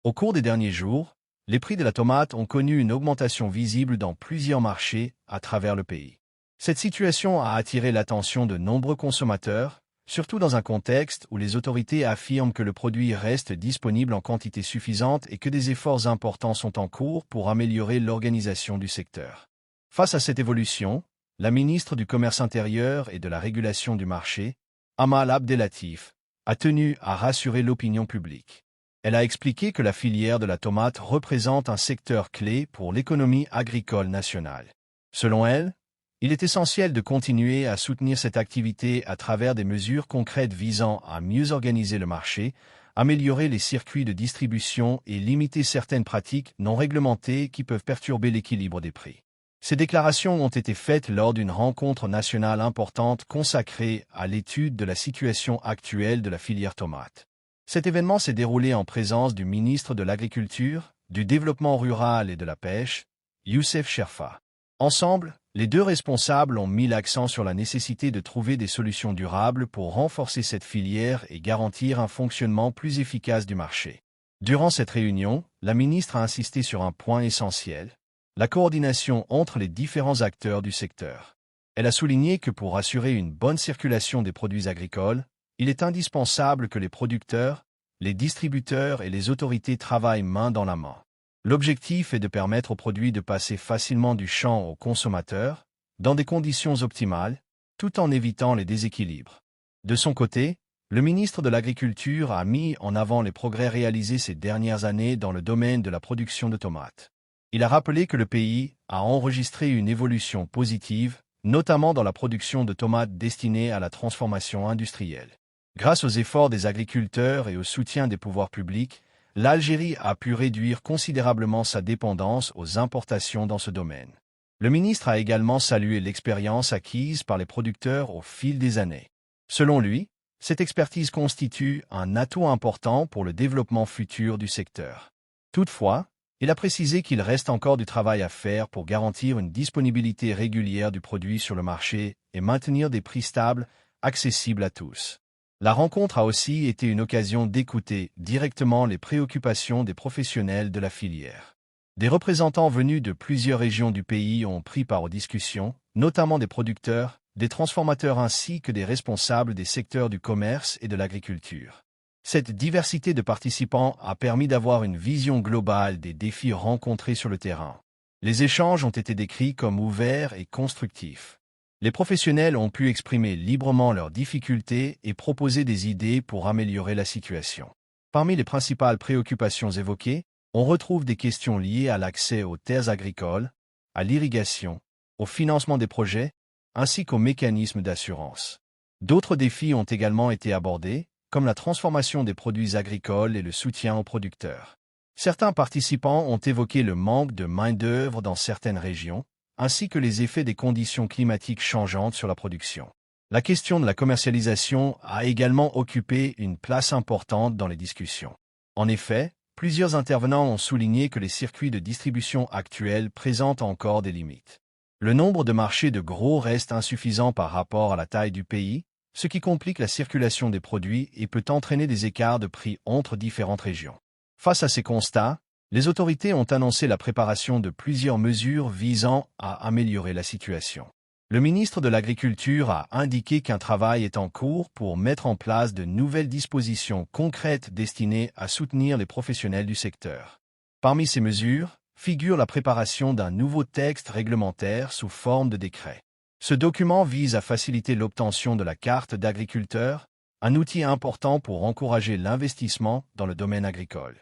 Au cours des derniers jours, les prix de la tomate ont connu une augmentation visible dans plusieurs marchés à travers le pays. Cette situation a attiré l'attention de nombreux consommateurs, surtout dans un contexte où les autorités affirment que le produit reste disponible en quantité suffisante et que des efforts importants sont en cours pour améliorer l'organisation du secteur. Face à cette évolution, la ministre du Commerce intérieur et de la Régulation du marché, Amal Abdellatif, a tenu à rassurer l'opinion publique. Elle a expliqué que la filière de la tomate représente un secteur clé pour l'économie agricole nationale. Selon elle, il est essentiel de continuer à soutenir cette activité à travers des mesures concrètes visant à mieux organiser le marché, améliorer les circuits de distribution et limiter certaines pratiques non réglementées qui peuvent perturber l'équilibre des prix. Ces déclarations ont été faites lors d'une rencontre nationale importante consacrée à l'étude de la situation actuelle de la filière tomate. Cet événement s'est déroulé en présence du ministre de l'Agriculture, du Développement rural et de la Pêche, Youssef Sherfa. Ensemble, les deux responsables ont mis l'accent sur la nécessité de trouver des solutions durables pour renforcer cette filière et garantir un fonctionnement plus efficace du marché. Durant cette réunion, la ministre a insisté sur un point essentiel, la coordination entre les différents acteurs du secteur. Elle a souligné que pour assurer une bonne circulation des produits agricoles, il est indispensable que les producteurs, les distributeurs et les autorités travaillent main dans la main. L'objectif est de permettre aux produits de passer facilement du champ aux consommateurs, dans des conditions optimales, tout en évitant les déséquilibres. De son côté, le ministre de l'Agriculture a mis en avant les progrès réalisés ces dernières années dans le domaine de la production de tomates. Il a rappelé que le pays a enregistré une évolution positive, notamment dans la production de tomates destinées à la transformation industrielle. Grâce aux efforts des agriculteurs et au soutien des pouvoirs publics, l'Algérie a pu réduire considérablement sa dépendance aux importations dans ce domaine. Le ministre a également salué l'expérience acquise par les producteurs au fil des années. Selon lui, cette expertise constitue un atout important pour le développement futur du secteur. Toutefois, il a précisé qu'il reste encore du travail à faire pour garantir une disponibilité régulière du produit sur le marché et maintenir des prix stables, accessibles à tous. La rencontre a aussi été une occasion d'écouter directement les préoccupations des professionnels de la filière. Des représentants venus de plusieurs régions du pays ont pris part aux discussions, notamment des producteurs, des transformateurs ainsi que des responsables des secteurs du commerce et de l'agriculture. Cette diversité de participants a permis d'avoir une vision globale des défis rencontrés sur le terrain. Les échanges ont été décrits comme ouverts et constructifs. Les professionnels ont pu exprimer librement leurs difficultés et proposer des idées pour améliorer la situation. Parmi les principales préoccupations évoquées, on retrouve des questions liées à l'accès aux terres agricoles, à l'irrigation, au financement des projets, ainsi qu'aux mécanismes d'assurance. D'autres défis ont également été abordés, comme la transformation des produits agricoles et le soutien aux producteurs. Certains participants ont évoqué le manque de main-d'œuvre dans certaines régions, ainsi que les effets des conditions climatiques changeantes sur la production. La question de la commercialisation a également occupé une place importante dans les discussions. En effet, plusieurs intervenants ont souligné que les circuits de distribution actuels présentent encore des limites. Le nombre de marchés de gros reste insuffisant par rapport à la taille du pays, ce qui complique la circulation des produits et peut entraîner des écarts de prix entre différentes régions. Face à ces constats, les autorités ont annoncé la préparation de plusieurs mesures visant à améliorer la situation. Le ministre de l'Agriculture a indiqué qu'un travail est en cours pour mettre en place de nouvelles dispositions concrètes destinées à soutenir les professionnels du secteur. Parmi ces mesures, figure la préparation d'un nouveau texte réglementaire sous forme de décret. Ce document vise à faciliter l'obtention de la carte d'agriculteur, un outil important pour encourager l'investissement dans le domaine agricole.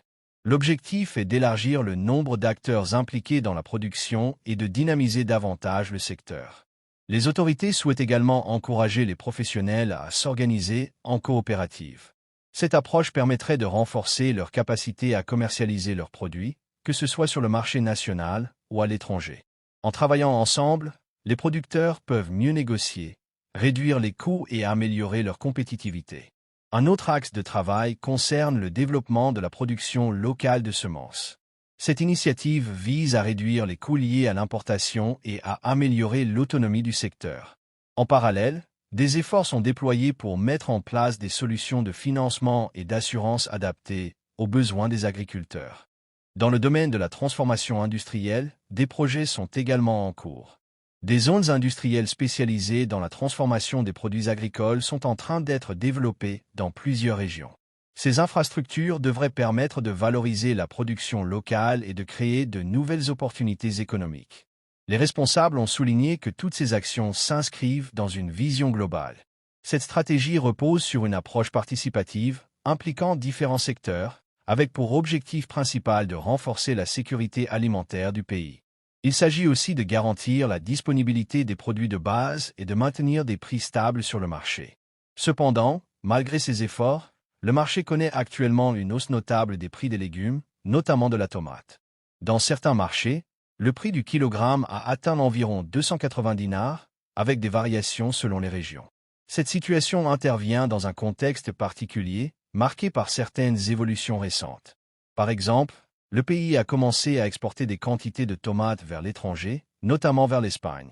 L'objectif est d'élargir le nombre d'acteurs impliqués dans la production et de dynamiser davantage le secteur. Les autorités souhaitent également encourager les professionnels à s'organiser en coopérative. Cette approche permettrait de renforcer leur capacité à commercialiser leurs produits, que ce soit sur le marché national ou à l'étranger. En travaillant ensemble, les producteurs peuvent mieux négocier, réduire les coûts et améliorer leur compétitivité. Un autre axe de travail concerne le développement de la production locale de semences. Cette initiative vise à réduire les coûts liés à l'importation et à améliorer l'autonomie du secteur. En parallèle, des efforts sont déployés pour mettre en place des solutions de financement et d'assurance adaptées aux besoins des agriculteurs. Dans le domaine de la transformation industrielle, des projets sont également en cours. Des zones industrielles spécialisées dans la transformation des produits agricoles sont en train d'être développées dans plusieurs régions. Ces infrastructures devraient permettre de valoriser la production locale et de créer de nouvelles opportunités économiques. Les responsables ont souligné que toutes ces actions s'inscrivent dans une vision globale. Cette stratégie repose sur une approche participative, impliquant différents secteurs, avec pour objectif principal de renforcer la sécurité alimentaire du pays. Il s'agit aussi de garantir la disponibilité des produits de base et de maintenir des prix stables sur le marché. Cependant, malgré ces efforts, le marché connaît actuellement une hausse notable des prix des légumes, notamment de la tomate. Dans certains marchés, le prix du kilogramme a atteint environ 280 dinars, avec des variations selon les régions. Cette situation intervient dans un contexte particulier, marqué par certaines évolutions récentes. Par exemple, le pays a commencé à exporter des quantités de tomates vers l'étranger, notamment vers l'Espagne.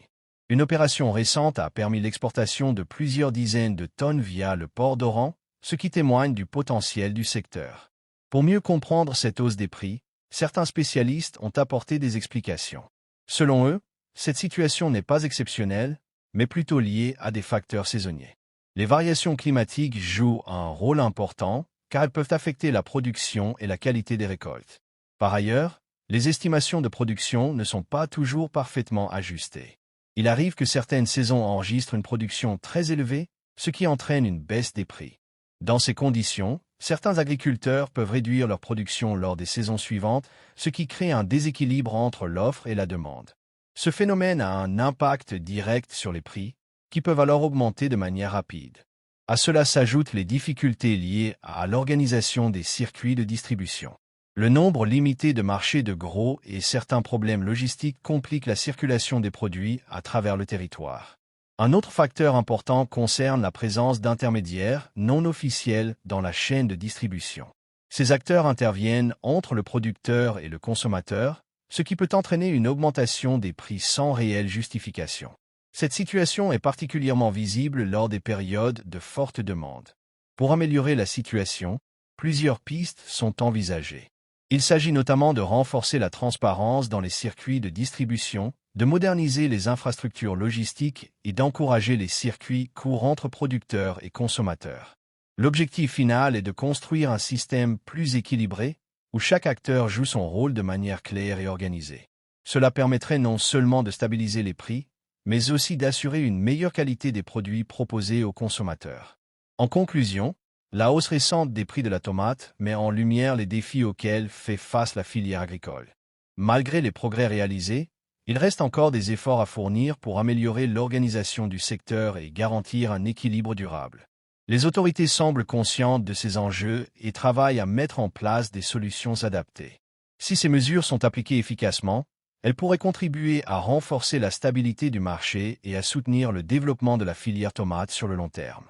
Une opération récente a permis l'exportation de plusieurs dizaines de tonnes via le port d'Oran, ce qui témoigne du potentiel du secteur. Pour mieux comprendre cette hausse des prix, certains spécialistes ont apporté des explications. Selon eux, cette situation n'est pas exceptionnelle, mais plutôt liée à des facteurs saisonniers. Les variations climatiques jouent un rôle important, car elles peuvent affecter la production et la qualité des récoltes. Par ailleurs, les estimations de production ne sont pas toujours parfaitement ajustées. Il arrive que certaines saisons enregistrent une production très élevée, ce qui entraîne une baisse des prix. Dans ces conditions, certains agriculteurs peuvent réduire leur production lors des saisons suivantes, ce qui crée un déséquilibre entre l'offre et la demande. Ce phénomène a un impact direct sur les prix, qui peuvent alors augmenter de manière rapide. À cela s'ajoutent les difficultés liées à l'organisation des circuits de distribution. Le nombre limité de marchés de gros et certains problèmes logistiques compliquent la circulation des produits à travers le territoire. Un autre facteur important concerne la présence d'intermédiaires non officiels dans la chaîne de distribution. Ces acteurs interviennent entre le producteur et le consommateur, ce qui peut entraîner une augmentation des prix sans réelle justification. Cette situation est particulièrement visible lors des périodes de forte demande. Pour améliorer la situation, plusieurs pistes sont envisagées. Il s'agit notamment de renforcer la transparence dans les circuits de distribution, de moderniser les infrastructures logistiques et d'encourager les circuits courts entre producteurs et consommateurs. L'objectif final est de construire un système plus équilibré, où chaque acteur joue son rôle de manière claire et organisée. Cela permettrait non seulement de stabiliser les prix, mais aussi d'assurer une meilleure qualité des produits proposés aux consommateurs. En conclusion, la hausse récente des prix de la tomate met en lumière les défis auxquels fait face la filière agricole. Malgré les progrès réalisés, il reste encore des efforts à fournir pour améliorer l'organisation du secteur et garantir un équilibre durable. Les autorités semblent conscientes de ces enjeux et travaillent à mettre en place des solutions adaptées. Si ces mesures sont appliquées efficacement, elles pourraient contribuer à renforcer la stabilité du marché et à soutenir le développement de la filière tomate sur le long terme.